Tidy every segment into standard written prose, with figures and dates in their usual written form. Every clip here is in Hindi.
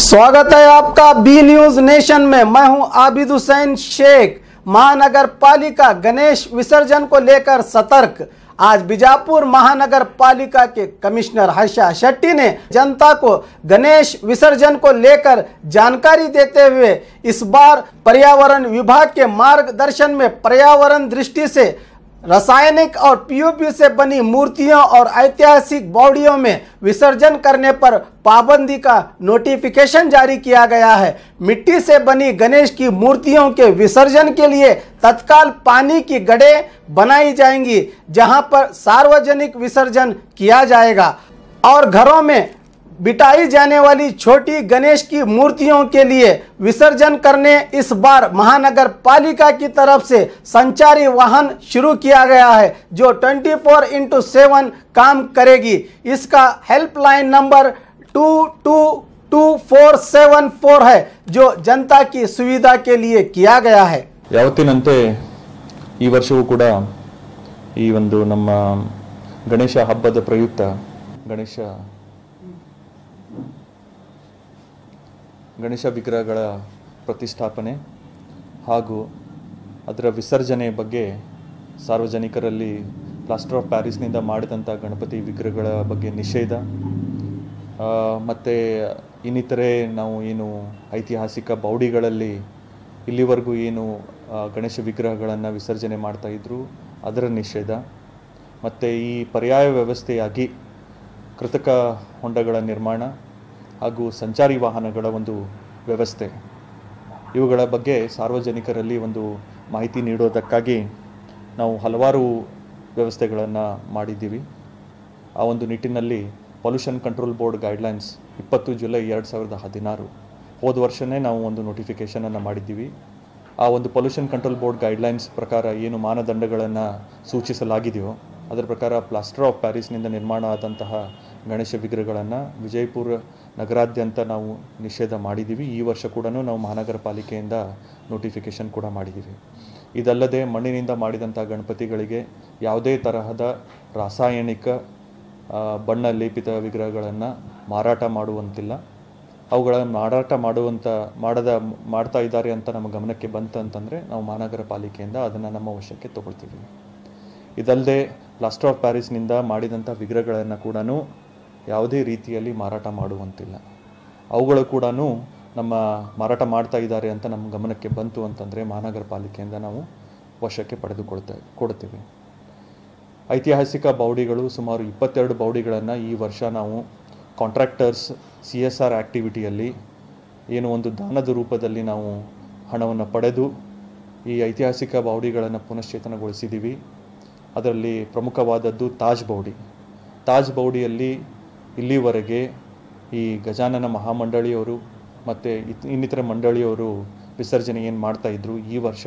स्वागत है आपका बी न्यूज नेशन में। मैं हूं आबिद हुसैन शेख। महानगर पालिका गणेश विसर्जन को लेकर सतर्क। आज बीजापुर महानगर पालिका के कमिश्नर हर्षा शेट्टी ने जनता को गणेश विसर्जन को लेकर जानकारी देते हुए इस बार पर्यावरण विभाग के मार्गदर्शन में पर्यावरण दृष्टि से रासायनिक और पीओपी से बनी मूर्तियों और ऐतिहासिक बावड़ियों में विसर्जन करने पर पाबंदी का नोटिफिकेशन जारी किया गया है। मिट्टी से बनी गणेश की मूर्तियों के विसर्जन के लिए तत्काल पानी की गड्ढे बनाई जाएंगी, जहां पर सार्वजनिक विसर्जन किया जाएगा और घरों में बिठाई जाने वाली छोटी गणेश की मूर्तियों के लिए विसर्जन करने इस बार महानगर पालिका की तरफ से संचारी वाहन शुरू किया गया है, जो 24/7 काम करेगी। इसका हेल्पलाइन नंबर 222474 है, जो जनता की सुविधा के लिए किया गया है। ಯಾವತ್ತಿನಂತೆ ಈ ವರ್ಷವೂ ಕೂಡ ಈ ಒಂದು ನಮ್ಮ ಗಣೇಶ ಹಬ್ಬದ ಪ್ರಯುಕ್ತ ಗಣೇಶ ವಿಗ್ರಹಗಳ ಪ್ರತಿಷ್ಠಾಪನೆ ಹಾಗೂ ಅದರ ವಿಸರ್ಜನೆ ಬಗ್ಗೆ ಸಾರ್ವಜನಿಕರಲ್ಲಿ ಪ್ಲಾಸ್ಟರ್ ಆಫ್ ಪ್ಯಾರಿಸ್ನಿಂದ ಮಾಡಿದಂಥ ಗಣಪತಿ ವಿಗ್ರಹಗಳ ಬಗ್ಗೆ ನಿಷೇಧ ಮತ್ತು ಇನ್ನಿತರೆ ನಾವು ಏನು ಐತಿಹಾಸಿಕ ಬಾವಡಿಗಳಲ್ಲಿ ಇಲ್ಲಿವರೆಗೂ ಏನು ಗಣೇಶ ವಿಗ್ರಹಗಳನ್ನು ವಿಸರ್ಜನೆ ಮಾಡ್ತಾಯಿದ್ರು ಅದರ ನಿಷೇಧ ಮತ್ತು ಈ ಪರ್ಯಾಯ ವ್ಯವಸ್ಥೆಯಾಗಿ ಕೃತಕ ಹೊಂಡಗಳ ನಿರ್ಮಾಣ ಹಾಗೂ ಸಂಚಾರಿ ವಾಹನಗಳ ಒಂದು ವ್ಯವಸ್ಥೆ ಇವುಗಳ ಬಗ್ಗೆ ಸಾರ್ವಜನಿಕರಲ್ಲಿ ಒಂದು ಮಾಹಿತಿ ನೀಡೋದಕ್ಕಾಗಿ ನಾವು ಹಲವಾರು ವ್ಯವಸ್ಥೆಗಳನ್ನು ಮಾಡಿದ್ದೀವಿ। ಆ ಒಂದು ನಿಟ್ಟಿನಲ್ಲಿ pollution control board guidelines 20 July 2016 ಹೋದ ವರ್ಷವೇ ನಾವು ಒಂದು ನೋಟಿಫಿಕೇಷನನ್ನು ಮಾಡಿದ್ದೀವಿ। ಆ ಒಂದು ಪೊಲ್ಯೂಷನ್ ಕಂಟ್ರೋಲ್ ಬೋರ್ಡ್ ಗೈಡ್ಲೈನ್ಸ್ ಪ್ರಕಾರ ಏನು ಮಾನದಂಡಗಳನ್ನು ಸೂಚಿಸಲಾಗಿದೆಯೋ ಅದರ ಪ್ರಕಾರ ಪ್ಲಾಸ್ಟರ್ ಆಫ್ ಪ್ಯಾರಿಸ್ನಿಂದ ನಿರ್ಮಾಣ ಆದಂತಹ ಗಣೇಶ ವಿಗ್ರಹಗಳನ್ನು ವಿಜಯಪುರ ನಗರಾದ್ಯಂತ ನಾವು ನಿಷೇಧ ಮಾಡಿದ್ದೀವಿ। ಈ ವರ್ಷ ಕೂಡ ನಾವು ಮಹಾನಗರ ಪಾಲಿಕೆಯಿಂದ ನೋಟಿಫಿಕೇಷನ್ ಕೂಡ ಮಾಡಿದ್ದೀವಿ। ಇದಲ್ಲದೆ ಮಣ್ಣಿನಿಂದ ಮಾಡಿದಂಥ ಗಣಪತಿಗಳಿಗೆ ಯಾವುದೇ ತರಹದ ರಾಸಾಯನಿಕ ಬಣ್ಣ ಲೇಪಿತ ವಿಗ್ರಹಗಳನ್ನು ಮಾರಾಟ ಮಾಡುವಂತಿಲ್ಲ। ಅವುಗಳನ್ನು ಮಾರಾಟ ಮಾಡ್ತಾ ಇದ್ದಾರೆ ಅಂತ ನಮ್ಮ ಗಮನಕ್ಕೆ ಬಂತಂತಂದರೆ ನಾವು ಮಹಾನಗರ ಪಾಲಿಕೆಯಿಂದ ಅದನ್ನು ನಮ್ಮ ವಶಕ್ಕೆ ತಗೊಳ್ತೀವಿ। ಇದಲ್ಲದೆ ಪ್ಲಾಸ್ಟರ್ ಆಫ್ ಪ್ಯಾರಿಸ್ನಿಂದ ಮಾಡಿದಂಥ ವಿಗ್ರಹಗಳನ್ನು ಕೂಡ ಯಾವುದೇ ರೀತಿಯಲ್ಲಿ ಮಾರಾಟ ಮಾಡುವಂತಿಲ್ಲ। ಅವುಗಳು ಕೂಡ ನಮ್ಮ ಮಾರಾಟ ಮಾಡ್ತಾ ಇದ್ದಾರೆ ಅಂತ ನಮ್ಮ ಗಮನಕ್ಕೆ ಬಂತು ಅಂತಂದರೆ ಮಹಾನಗರ ಪಾಲಿಕೆಯಿಂದ ನಾವು ವಶಕ್ಕೆ ಕೊಡ್ತೀವಿ। ಐತಿಹಾಸಿಕ ಬಾವಡಿಗಳು ಸುಮಾರು 22 ಬಾವಡಿಗಳನ್ನು ಈ ವರ್ಷ ನಾವು ಕಾಂಟ್ರಾಕ್ಟರ್ಸ್ CSR ಆ್ಯಕ್ಟಿವಿಟಿಯಲ್ಲಿ ಏನು ಒಂದು ದಾನದ ರೂಪದಲ್ಲಿ ನಾವು ಹಣವನ್ನು ಪಡೆದು ಈ ಐತಿಹಾಸಿಕ ಬಾವಡಿಗಳನ್ನು ಪುನಶ್ಚೇತನಗೊಳಿಸಿದ್ದೀವಿ। ಅದರಲ್ಲಿ ಪ್ರಮುಖವಾದದ್ದು ತಾಜ್ ಬಾವಡಿಯಲ್ಲಿ ಇಲ್ಲಿವರೆಗೆ ಈ ಗಜಾನನ ಮಹಾಮಂಡಳಿಯವರು ಮತ್ತು ಇನ್ನಿತರ ಮಂಡಳಿಯವರು ವಿಸರ್ಜನೆ ಏನು ಮಾಡ್ತಾಯಿದ್ರು, ಈ ವರ್ಷ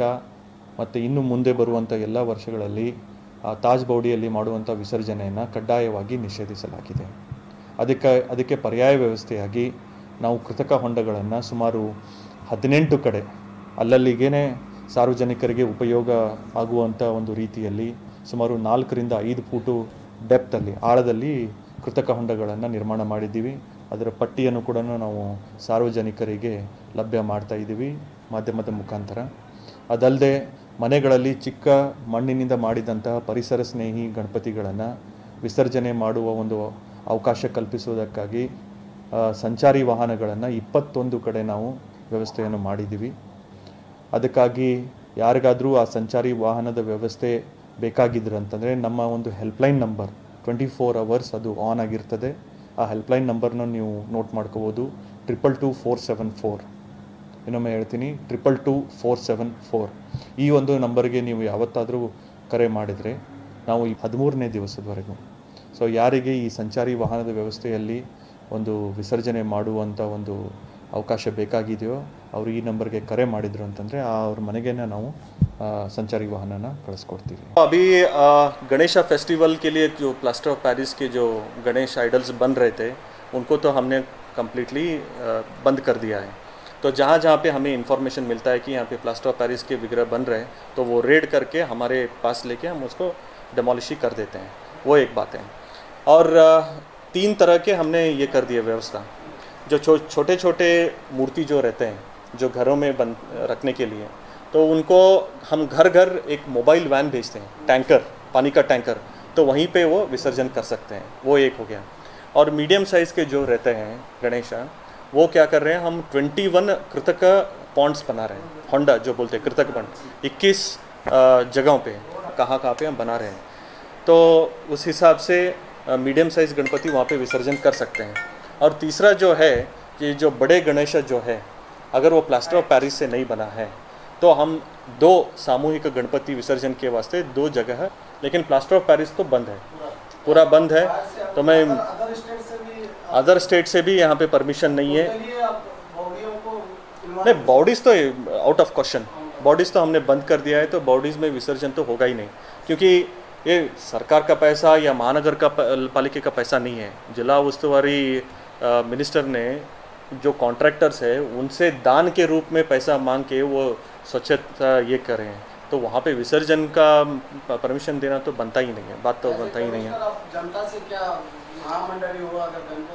ಮತ್ತು ಇನ್ನು ಮುಂದೆ ಬರುವಂಥ ಎಲ್ಲ ವರ್ಷಗಳಲ್ಲಿ ಆ ತಾಜ್ ಬಾವಡಿಯಲ್ಲಿ ಮಾಡುವಂಥ ವಿಸರ್ಜನೆಯನ್ನು ಕಡ್ಡಾಯವಾಗಿ ನಿಷೇಧಿಸಲಾಗಿದೆ। ಅದಕ್ಕೆ ಪರ್ಯಾಯ ವ್ಯವಸ್ಥೆಯಾಗಿ ನಾವು ಕೃತಕ ಹೊಂಡಗಳನ್ನು ಸುಮಾರು 18 ಕಡೆ ಅಲ್ಲಲ್ಲಿಗೇ ಸಾರ್ವಜನಿಕರಿಗೆ ಉಪಯೋಗ ಆಗುವಂಥ ಒಂದು ರೀತಿಯಲ್ಲಿ ಸುಮಾರು 4 ರಿಂದ 5 ಫೂಟು ಡೆಪ್ತಲ್ಲಿ ಆಳದಲ್ಲಿ ಕೃತಕ ಹೊಂಡಗಳನ್ನು ನಿರ್ಮಾಣ ಮಾಡಿದ್ದೀವಿ। ಅದರ ಪಟ್ಟಿಯನ್ನು ಕೂಡ ನಾವು ಸಾರ್ವಜನಿಕರಿಗೆ ಲಭ್ಯ ಮಾಡ್ತಾ ಇದ್ದೀವಿ ಮಾಧ್ಯಮದ ಮುಖಾಂತರ। ಅದಲ್ಲದೆ ಮನೆಗಳಲ್ಲಿ ಚಿಕ್ಕ ಮಣ್ಣಿನಿಂದ ಮಾಡಿದಂತಹ ಪರಿಸರ ಸ್ನೇಹಿ ಗಣಪತಿಗಳನ್ನು ವಿಸರ್ಜನೆ ಮಾಡುವ ಒಂದು ಅವಕಾಶ ಕಲ್ಪಿಸುವುದಕ್ಕಾಗಿ ಸಂಚಾರಿ ವಾಹನಗಳನ್ನು 21 ಕಡೆ ನಾವು ವ್ಯವಸ್ಥೆಯನ್ನು ಮಾಡಿದ್ದೀವಿ। ಅದಕ್ಕಾಗಿ ಯಾರಿಗಾದರೂ ಆ ಸಂಚಾರಿ ವಾಹನದ ವ್ಯವಸ್ಥೆ ಬೇಕಾಗಿದ್ರೆ ಅಂತಂದರೆ ನಮ್ಮ ಒಂದು ಹೆಲ್ಪ್ಲೈನ್ ನಂಬರ್ 24 ಅವರ್ಸ್ ಅದು ಆನ್ ಆಗಿರ್ತದೆ। ಆ ಹೆಲ್ಪ್ಲೈನ್ ನಂಬರ್ನ ನೀವು ನೋಟ್ ಮಾಡ್ಕೋಬೋದು, 222474। ಇನ್ನೊಮ್ಮೆ ಹೇಳ್ತೀನಿ, 222474। ಈ ಒಂದು ನಂಬರ್ಗೆ ನೀವು ಯಾವತ್ತಾದರೂ ಕರೆ ಮಾಡಿದರೆ ನಾವು ಈ 13ನೇ ದಿವಸದವರೆಗೂ ಯಾರಿಗೆ ಈ ಸಂಚಾರಿ ವಾಹನದ ವ್ಯವಸ್ಥೆಯಲ್ಲಿ ಒಂದು ವಿಸರ್ಜನೆ ಮಾಡುವಂಥ ಒಂದು ಅವಕಾಶ ಬೇಕಾಗಿದೆಯೋ ಅವರು ಈ ನಂಬರ್ಗೆ ಕರೆ ಮಾಡಿದ್ರು ಅಂತಂದರೆ ಅವ್ರ ಮನೆಗೆ ನಾವು संचारी वाहन कಳಿಸ್ಕೊಡ್ತೀವಿ। अभी गणेशा फेस्टिवल के लिए जो प्लास्टर ऑफ पेरिस के जो गणेश आइडल्स बन रहे थे उनको तो हमने कम्प्लीटली बंद कर दिया है। तो जहाँ जहाँ पे हमें इन्फॉर्मेशन मिलता है कि यहाँ पे प्लास्टर ऑफ पेरिस के विग्रह बन रहे हैं तो वो रेड करके हमारे पास लेके हम उसको डेमोलिश कर देते हैं। वो एक बात है। और 3 तरह के हमने ये कर दिए व्यवस्था। जो छोटे छोटे मूर्ति जो रहते हैं जो घरों में बन रखने के लिए, तो उनको हम घर घर एक मोबाइल वैन भेजते हैं, टैंकर, पानी का टैंकर, तो वहीं पे वो विसर्जन कर सकते हैं। वो एक हो गया। और मीडियम साइज़ के जो रहते हैं गणेशा, वो क्या कर रहे हैं, हम 21 कृतक पॉन्ड्स बना रहे हैं, होंडा जो बोलते हैं कृतक पॉन्ड, 21 जगहों पे कहाँ पे हम बना रहे हैं। तो उस हिसाब से मीडियम साइज़ गणपति वहाँ पे विसर्जन कर सकते हैं। और तीसरा जो है कि जो बड़े गणेश जो है, अगर वो प्लास्टर ऑफ पेरिस से नहीं बना है तो हम 2 सामूहिक गणपति विसर्जन के वास्ते 2 जगह है, लेकिन प्लास्टर ऑफ पेरिस तो बंद है, पूरा बंद है। तो मैं अदर स्टेट से भी यहाँ पे परमिशन नहीं है। नहीं, बॉडीज़ तो आउट ऑफ क्वेश्चन, बॉडीज़ तो हमने बंद कर दिया है, तो बॉडीज़ में विसर्जन तो होगा ही नहीं, क्योंकि ये सरकार का पैसा या महानगर का पालिका का पैसा नहीं है। जिला उस्तुवारी मिनिस्टर ने जो कॉन्ट्रैक्टर्स है उनसे दान के रूप में पैसा मांग के वो स्वच्छता ये करें, तो वहाँ पे विसर्जन का परमिशन देना तो बनता ही नहीं है, बात तो बनता ही नहीं है। जनता से क्या महामंडली हुआ?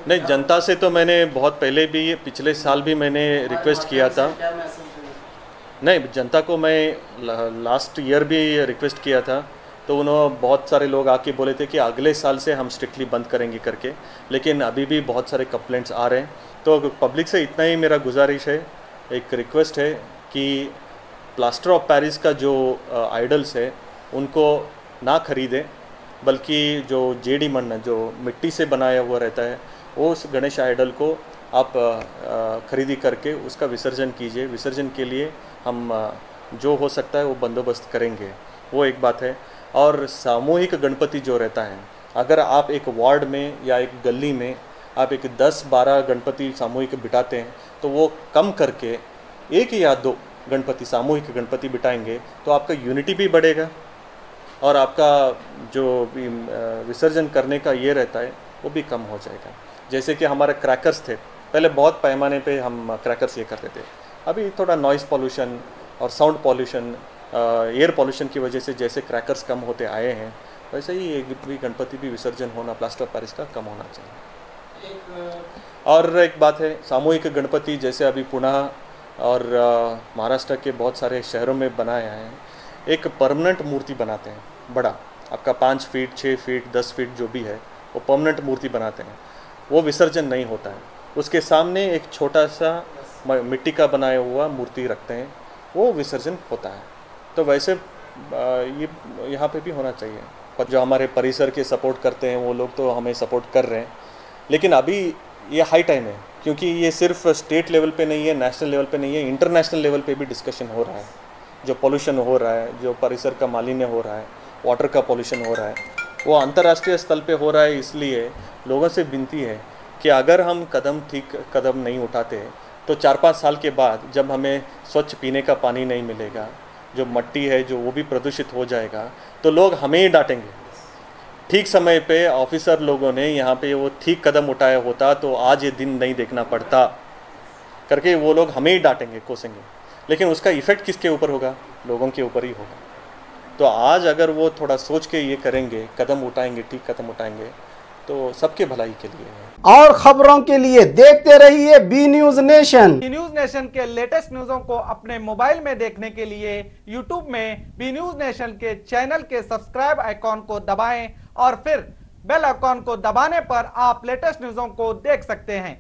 नहीं, जनता से तो मैंने बहुत पहले भी, पिछले साल भी मैंने रिक्वेस्ट किया था। नहीं, जनता को मैं लास्ट ईयर भी रिक्वेस्ट किया था, तो उन्होंने बहुत सारे लोग आके बोले थे कि अगले साल से हम स्ट्रिक्टली बंद करेंगे करके, लेकिन अभी भी बहुत सारे कंप्लेंट्स आ रहे हैं। तो पब्लिक से इतना ही मेरा गुजारिश है, एक रिक्वेस्ट है कि प्लास्टर ऑफ पेरिस का जो आइडल्स है उनको ना खरीदें, बल्कि जो जेडी मण्ड जो मिट्टी से बनाया हुआ रहता है, उस गणेश आइडल को आप खरीदी करके उसका विसर्जन कीजिए। विसर्जन के लिए हम जो हो सकता है वो बंदोबस्त करेंगे, वो एक बात है। और सामूहिक गणपति जो रहता है, अगर आप एक वार्ड में या एक गली में आप एक 10-12 गणपति सामूहिक बिठाते हैं, तो वो कम करके 1 या 2 गणपति सामूहिक गणपति बिठाएंगे तो आपका यूनिटी भी बढ़ेगा और आपका जो भी विसर्जन करने का ये रहता है वो भी कम हो जाएगा। जैसे कि हमारे क्रैकर्स थे, पहले बहुत पैमाने पे हम क्रैकर्स ये करते थे, अभी थोड़ा नॉइज़ पॉल्यूशन और साउंड पॉल्यूशन, एयर पॉल्यूशन की वजह से जैसे क्रैकर्स कम होते आए हैं, वैसे ही एक भी गणपति भी विसर्जन होना प्लास्टर ऑफ पेरिस का कम होना चाहिए। और एक बात है, सामूहिक गणपति जैसे अभी पुणे और महाराष्ट्र के बहुत सारे शहरों में बनाए हैं, एक परमानेंट मूर्ति बनाते हैं, बड़ा आपका 5 फीट 6 फीट 10 फीट जो भी है, वो परमानेंट मूर्ति बनाते हैं, वो विसर्जन नहीं होता है। उसके सामने एक छोटा सा मिट्टी का बनाया हुआ मूर्ति रखते हैं, वो विसर्जन होता है। तो वैसे ये यहाँ पे भी होना चाहिए। पर जो हमारे परिसर के सपोर्ट करते हैं वो लोग तो हमें सपोर्ट कर रहे हैं, लेकिन अभी ये हाई टाइम है, क्योंकि ये सिर्फ स्टेट लेवल पे नहीं है, नेशनल लेवल पे नहीं है, इंटरनेशनल लेवल पे भी डिस्कशन हो रहा है। जो पोल्यूशन हो रहा है, जो परिसर का मालिन्य हो रहा है, वाटर का पोल्यूशन हो रहा है, वो अंतर्राष्ट्रीय स्तर पे हो रहा है। इसलिए लोगों से विनती है कि अगर हम ठीक कदम नहीं उठाते तो 4-5 साल के बाद जब हमें स्वच्छ पीने का पानी नहीं मिलेगा, जो मट्टी है जो वो भी प्रदूषित हो जाएगा, तो लोग हमें ही डांटेंगे। ठीक समय पे ऑफिसर लोगों ने यहाँ पे वो ठीक कदम उठाया होता तो आज ये दिन नहीं देखना पड़ता करके वो लोग हमें ही डांटेंगे, कोसेंगे, लेकिन उसका इफ़ेक्ट किसके ऊपर होगा? लोगों के ऊपर ही होगा। तो आज अगर वो थोड़ा सोच के ये करेंगे, कदम उठाएंगे, ठीक कदम उठाएंगे, तो सबके भलाई के लिए है। और खबरों के लिए देखते रहिए B news nation. B news nation के लेटेस्ट न्यूज़ों को अपने मोबाइल में देखने के लिए यूट्यूब में बी न्यूज नेशन के चैनल के सब्सक्राइब आइकॉन को दबाएं और फिर बेल आइकॉन को दबाने पर आप लेटेस्ट न्यूज़ों को देख सकते हैं।